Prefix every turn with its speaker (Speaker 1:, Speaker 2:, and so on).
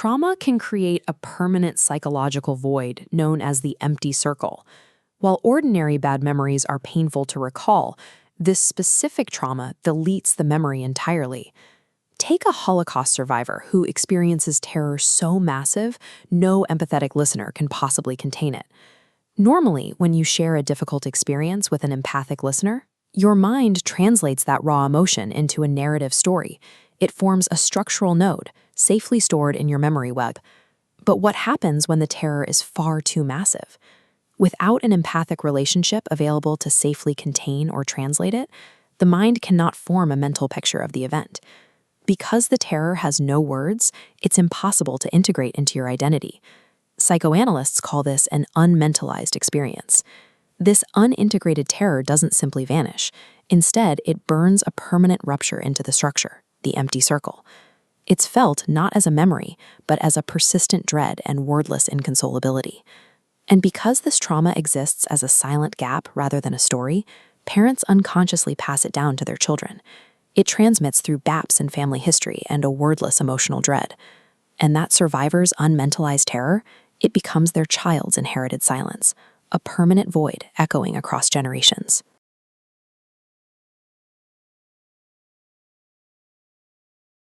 Speaker 1: Trauma can create a permanent psychological void known as the empty circle. While ordinary bad memories are painful to recall, this specific trauma deletes the memory entirely. Take a Holocaust survivor who experiences terror so massive, no empathetic listener can possibly contain it. Normally, when you share a difficult experience with an empathic listener, your mind translates that raw emotion into a narrative story. It forms a structural node, safely stored in your memory web. But what happens when the terror is far too massive? Without an empathic relationship available to safely contain or translate it, the mind cannot form a mental picture of the event. Because the terror has no words, it's impossible to integrate into your identity. Psychoanalysts call this an unmentalized experience. This unintegrated terror doesn't simply vanish. Instead, it burns a permanent rupture into the structure, the empty circle. It's felt not as a memory, but as a persistent dread and wordless inconsolability. And because this trauma exists as a silent gap rather than a story, parents unconsciously pass it down to their children. It transmits through gaps in family history and a wordless emotional dread. And that survivor's unmentalized terror, it becomes their child's inherited silence, a permanent void echoing across generations.